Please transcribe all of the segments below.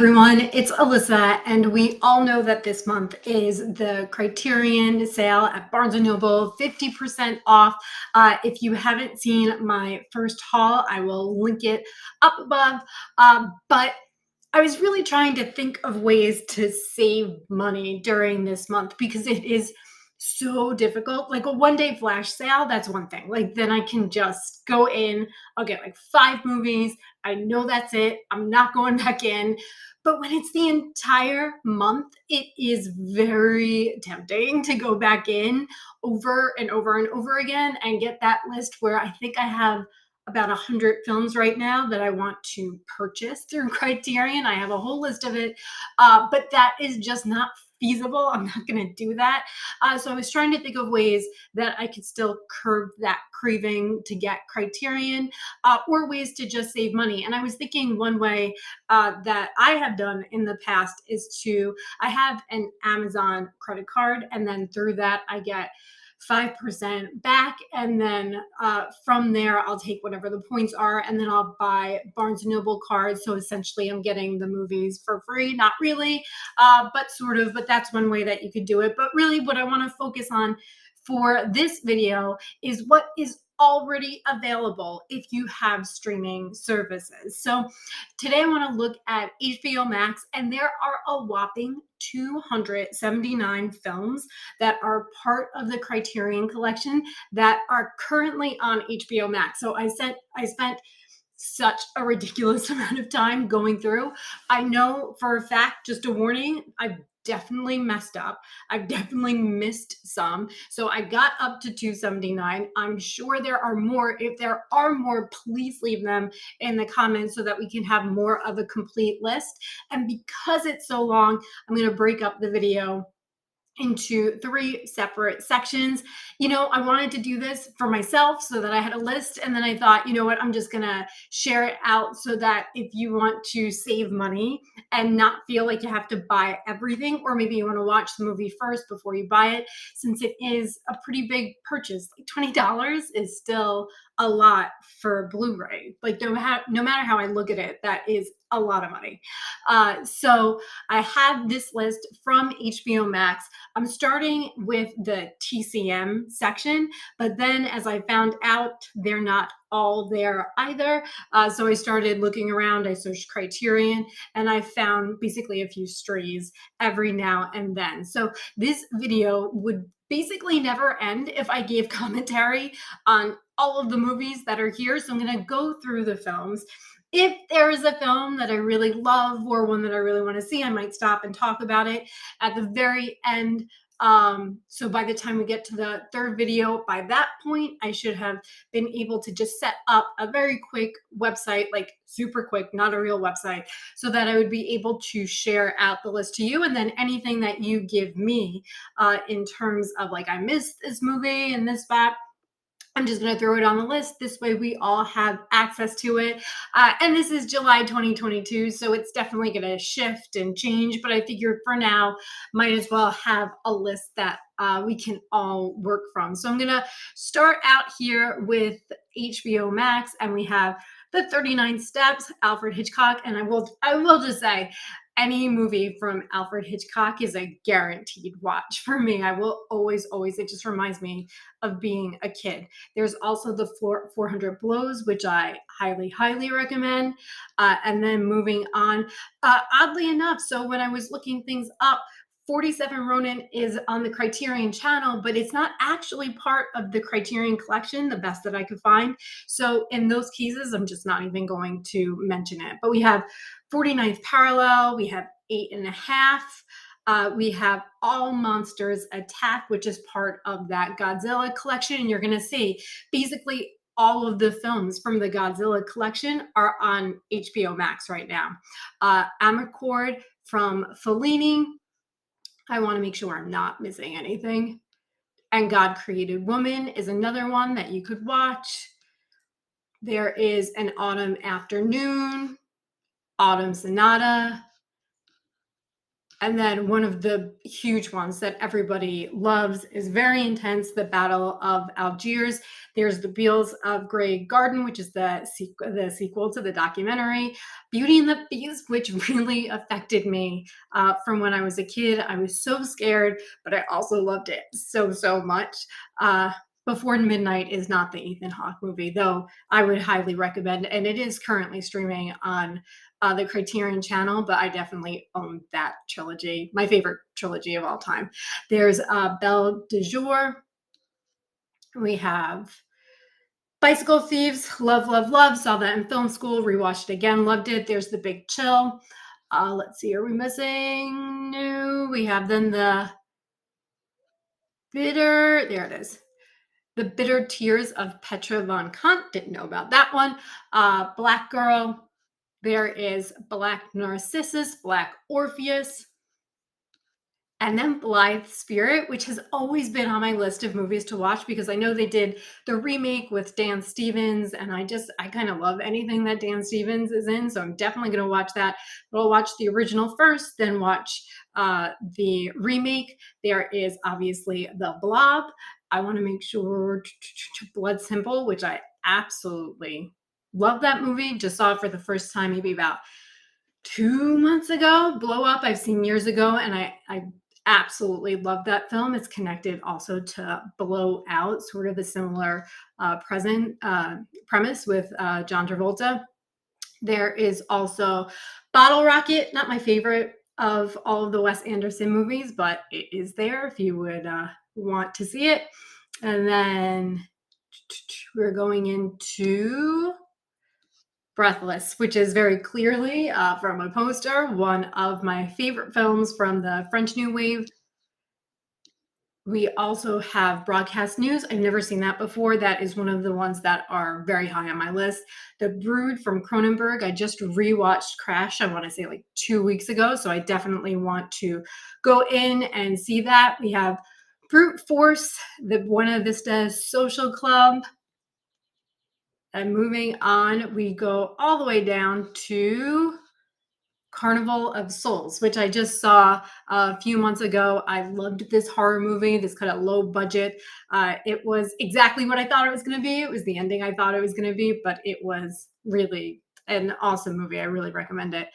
everyone, it's Alyssa, and we all know that this month is the Criterion sale at Barnes & Noble, 50% off. If you haven't seen my first haul, I will link it up above. But I was really trying to think of ways to save money during this month because it is so difficult. Like a one-day flash sale, that's one thing. Like then I can just go in, I'll get like 5 movies. I know that's it. I'm not going back in. But when it's the entire month, it is very tempting to go back in over and over and over again and get that list where I think I have about 100 films right now that I want to purchase through Criterion. I have a whole list of it, but that is just not feasible. I'm not going to do that. So I was trying to think of ways that I could still curb that craving to get Criterion, or ways to just save money. And I was thinking one way that I have done in the past is I have an Amazon credit card, and then through that I get 5% back, and then from there I'll take whatever the points are, and then I'll buy Barnes & Noble cards. So essentially I'm getting the movies for free. Not really, but sort of. But that's one way that you could do it. But really what I want to focus on for this video is what is already available if you have streaming services. So today I want to look at HBO Max, and there are a whopping 279 films that are part of the Criterion collection that are currently on HBO Max. So I spent such a ridiculous amount of time going through. I know for a fact, just a warning, I've definitely messed up. I've definitely missed some. So I got up to 279. I'm sure there are more. If there are more, please leave them in the comments so that we can have more of a complete list. And because it's so long, I'm going to break up the video into 3 separate sections. I wanted to do this for myself so that I had a list, and then I thought, you know what, I'm just gonna share it out so that if you want to save money and not feel like you have to buy everything, or maybe you want to watch the movie first before you buy it, since it is a pretty big purchase. Like $20 is still a lot for Blu-ray. Like no matter how I look at it, that is a lot of money. So I have this list from HBO Max. I'm starting with the TCM section, but then as I found out, they're not all there either. So I started looking around. I searched Criterion, and I found basically a few strays every now and then. So this video would basically never end if I gave commentary on all of the movies that are here. So I'm going to go through the films. If there is a film that I really love or one that I really want to see, I might stop and talk about it at the very end. So by the time we get to the third video, by that point, I should have been able to just set up a very quick website, like super quick, not a real website, so that I would be able to share out the list to you. And then anything that you give me in terms of like, I missed this movie and this, that, I'm just going to throw it on the list. This way we all have access to it. And this is July 2022, so it's definitely going to shift and change. But I figured for now, might as well have a list that we can all work from. So I'm going to start out here with HBO Max, and we have The 39 Steps, Alfred Hitchcock. And I will just say, any movie from Alfred Hitchcock is a guaranteed watch for me. I will always, it just reminds me of being a kid. There's also the 400 Blows, which I highly, highly recommend. And then moving on, oddly enough, so when I was looking things up, 47 Ronin is on the Criterion channel, but it's not actually part of the Criterion collection, the best that I could find. So in those cases, I'm just not even going to mention it. But we have 49th Parallel, we have 8.5. We have All Monsters Attack, which is part of that Godzilla collection. And you're going to see basically all of the films from the Godzilla collection are on HBO Max right now. Amarcord from Fellini. I want to make sure I'm not missing anything. And God Created Woman is another one that you could watch. There is An Autumn Afternoon, Autumn Sonata, And then one of the huge ones that everybody loves is very intense, the Battle of Algiers. There's The Beals of Grey Garden, which is the sequel to the documentary Beauty and the Beast, which really affected me from when I was a kid. I was so scared, but I also loved it so, so much. Before Midnight is not the Ethan Hawke movie, though I would highly recommend, and it is currently streaming on the Criterion channel, but I definitely own that trilogy, my favorite trilogy of all time. There's Belle de Jour. We have Bicycle Thieves, love, love, love. Saw that in film school, rewatched it again, loved it. There's The Big Chill. Let's see, are we missing? No, we have then the Bitter, there it is. The Bitter Tears of Petra von Kant. Didn't know about that one. Black Girl. There is Black Narcissus, Black Orpheus, and then Blithe Spirit, which has always been on my list of movies to watch because I know they did the remake with Dan Stevens, and I kind of love anything that Dan Stevens is in, so I'm definitely going to watch that. But I'll watch the original first, then watch the remake. There is obviously The Blob. I want to make sure Blood Simple, which I absolutely love that movie. Just saw it for the first time maybe about 2 months ago. Blow Up I've seen years ago, and I absolutely love that film. It's connected also to Blow Out, sort of a similar premise with John Travolta. There is also Bottle Rocket, not my favorite of all of the Wes Anderson movies, but it is there if you would want to see it. And then we're going into Breathless, which is very clearly from a poster, one of my favorite films from the French New Wave. We also have Broadcast News. I've never seen that before. That is one of the ones that are very high on my list. The Brood from Cronenberg. I just rewatched Crash, I want to say like 2 weeks ago. So I definitely want to go in and see that. We have Brute Force, the Buena Vista Social Club. And moving on, we go all the way down to Carnival of Souls, which I just saw a few months ago. I loved this horror movie, this kind of low budget. It was exactly what I thought it was going to be. It was the ending I thought it was going to be, but it was really an awesome movie. I really recommend it.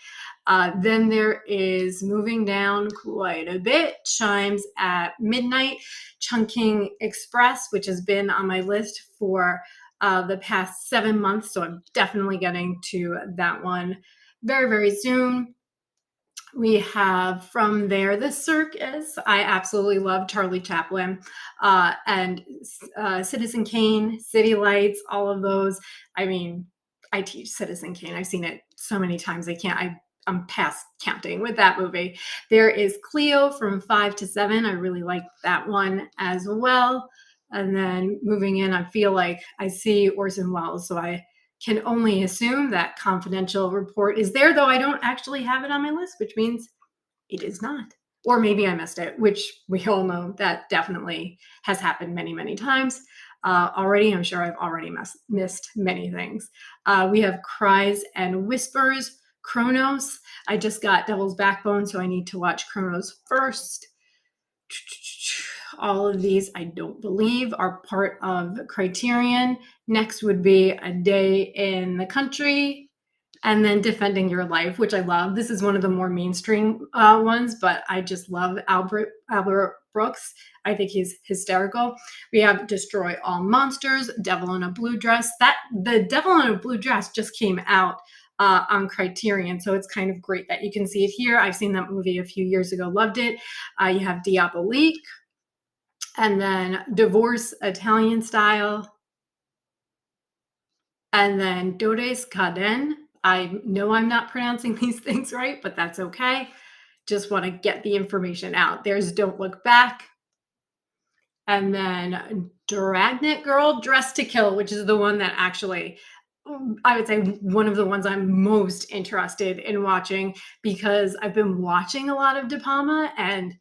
Then there is moving down quite a bit, Chimes at Midnight, Chungking Express, which has been on my list for the past 7 months. So I'm definitely getting to that one very, very soon. We have from there The Circus. I absolutely love Charlie Chaplin and Citizen Kane, City Lights, all of those. I mean, I teach Citizen Kane. I've seen it so many times. I'm past counting with that movie. There is Cleo from 5 to 7. I really like that one as well. And then moving in, I feel like I see Orson Welles, so I can only assume that Confidential Report is there, though I don't actually have it on my list, which means it is not. Or maybe I missed it, which we all know that definitely has happened many, many times already. I'm sure I've already missed many things. We have Cries and Whispers, Chronos. I just got Devil's Backbone, so I need to watch Chronos first. All of these, I don't believe, are part of Criterion. Next would be A Day in the Country, and then Defending Your Life, which I love. This is one of the more mainstream ones, but I just love Albert Brooks. I think he's hysterical. We have Destroy All Monsters, Devil in a Blue Dress. The Devil in a Blue Dress just came out on Criterion, so it's kind of great that you can see it here. I've seen that movie a few years ago, loved it. You have Diabolique, and then Divorce Italian Style, and then Dores Caden. I know I'm not pronouncing these things right, but that's okay. Just want to get the information out. There's Don't Look Back, and then Dragnet Girl, Dressed to Kill, which is the one that actually, I would say, one of the ones I'm most interested in watching because I've been watching a lot of De Palma, and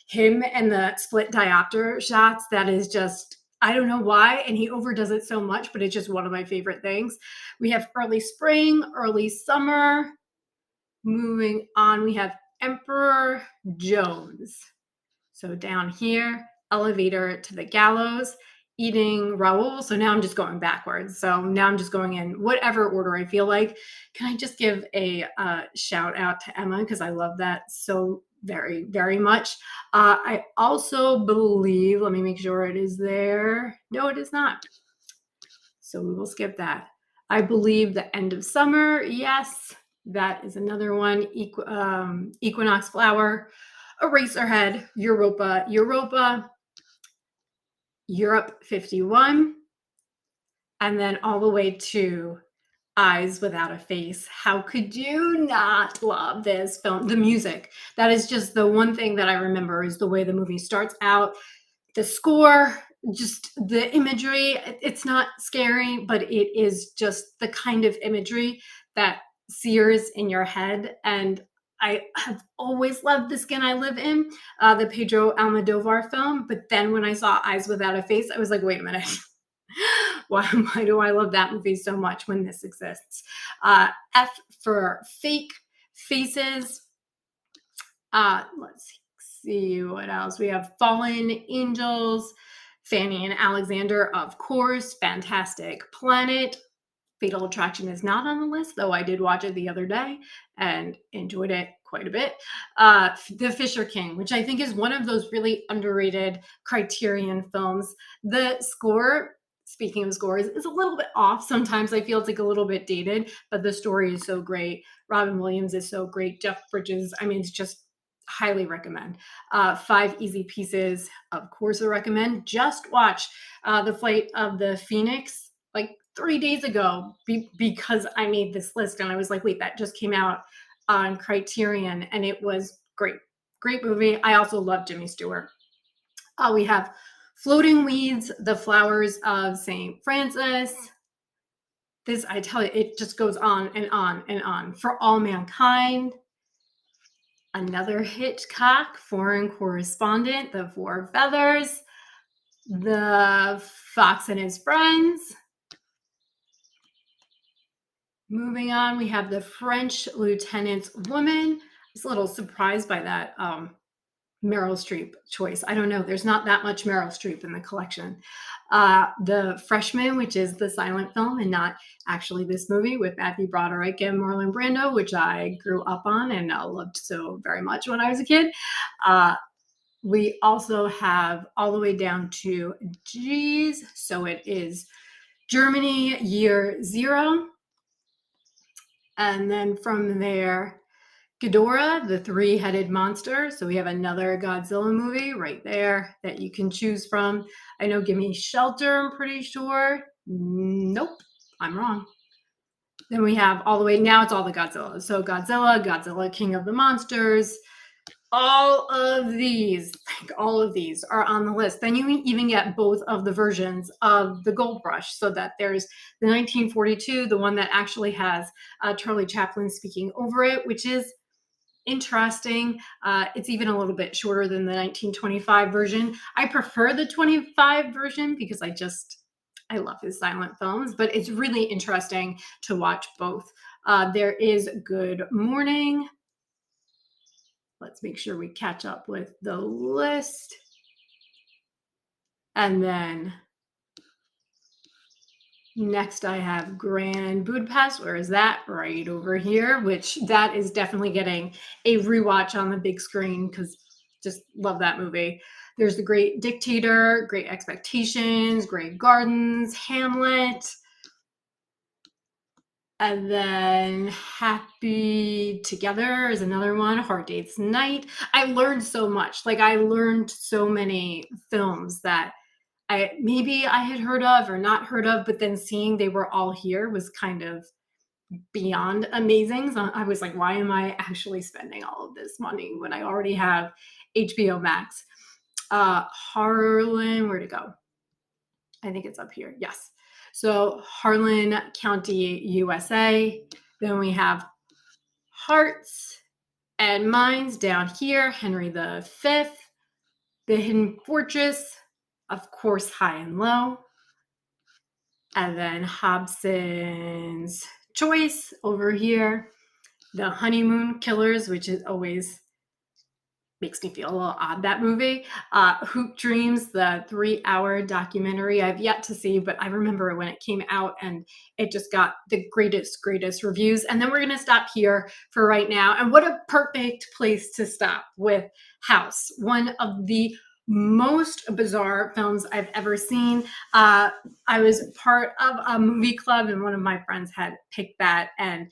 him and the split diopter shots, that is just, I don't know why, and he overdoes it so much, but it's just one of my favorite things. We have Early Spring, Early Summer. Moving on, we have Emperor Jones. So down here, elevator to the gallows, eating Raoul. So now I'm just going backwards. So now I'm just going in whatever order I feel like. Can I just give a shout out to Emma because I love that so very, very much. I also believe, let me make sure it is there. No, it is not. So we will skip that. I believe the end of summer. Yes, that is another one. Equinox flower, Eraserhead, Europa, Europe 51, and then all the way to Eyes Without a Face. How could you not love this film? The music. That is just the one thing that I remember is the way the movie starts out, the score, just the imagery. It's not scary, but it is just the kind of imagery that sears in your head. And I have always loved The Skin I Live In, the Pedro Almodovar film. But then when I saw Eyes Without a Face, I was like, wait a minute. Why do I love that movie so much when this exists? F for Fake Faces. Let's see what else. We have Fallen Angels, Fanny and Alexander, of course, Fantastic Planet. Fatal Attraction is not on the list, though I did watch it the other day and enjoyed it quite a bit. The Fisher King, which I think is one of those really underrated Criterion films. The score, speaking of scores, is a little bit off. Sometimes I feel it's like a little bit dated, but the story is so great. Robin Williams is so great. Jeff Bridges, I mean, it's just highly recommend. Five Easy Pieces, of course, I recommend. Just watch The Flight of the Phoenix like 3 days ago because I made this list and I was like, wait, that just came out on Criterion and it was great. Great movie. I also love Jimmy Stewart. We have Floating Weeds, The Flowers of St. Francis. This, I tell you, it just goes on and on and on. For All Mankind, another Hitchcock, Foreign Correspondent, The Four Feathers, The Fox and His Friends. Moving on, we have The French Lieutenant's Woman. I was a little surprised by that Meryl Streep choice. I don't know. There's not that much Meryl Streep in the collection. The Freshman, which is the silent film and not actually this movie with Matthew Broderick and Marlon Brando, which I grew up on and loved so very much when I was a kid. We also have all the way down to G's. So it is Germany, Year Zero. And then from there, Ghidorah, the three-headed monster. So we have another Godzilla movie right there that you can choose from. I know Gimme Shelter, I'm pretty sure. Nope, I'm wrong. Then we have all the way, now it's all the Godzilla. So Godzilla, King of the Monsters, all of these are on the list. Then you even get both of the versions of the Gold Rush, so that there's the 1942, the one that actually has Charlie Chaplin speaking over it, which is interesting. It's even a little bit shorter than the 1925 version. I prefer the 25 version because I love his silent films, but it's really interesting to watch both. There is Good Morning. Let's make sure we catch up with the list. And then next I have Grand Budapest. Where is that? Right over here, which that is definitely getting a rewatch on the big screen because just love that movie. There's The Great Dictator, Great Expectations, Great Gardens, Hamlet. And then Happy Together is another one. Hard Dates Night. I learned so much. Like I learned so many films that maybe I had heard of or not heard of, but then seeing they were all here was kind of beyond amazing. So I was like, why am I actually spending all of this money when I already have HBO Max? Harlan, where'd it go? I think it's up here. Yes. So Harlan County, USA. Then we have Hearts and Minds down here. Henry V. The Hidden Fortress. Of course, High and Low. And then Hobson's Choice over here. The Honeymoon Killers, which is always makes me feel a little odd, that movie. Hoop Dreams, the 3-hour documentary, I've yet to see, but I remember when it came out and it just got the greatest reviews. And then we're going to stop here for right now. And what a perfect place to stop with House, one of the most bizarre films I've ever seen. I was part of a movie club, and one of my friends had picked that, and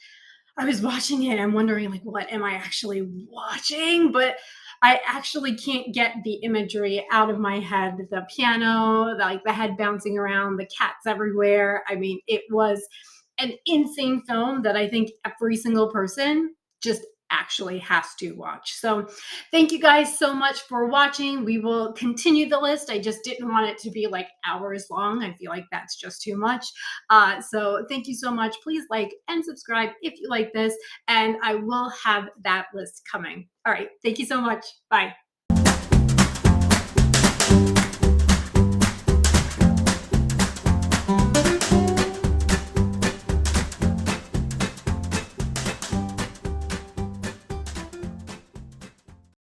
I was watching it and wondering, like, what am I actually watching? But I actually can't get the imagery out of my head. The piano, like the head bouncing around, the cats everywhere. I mean, it was an insane film that I think every single person just actually has to watch. So, thank you guys so much for watching. We will continue the list. I just didn't want it to be like hours long. I feel like that's just too much. So thank you so much. Please like and subscribe if you like this, and I will have that list coming. All right. Thank you so much. Bye.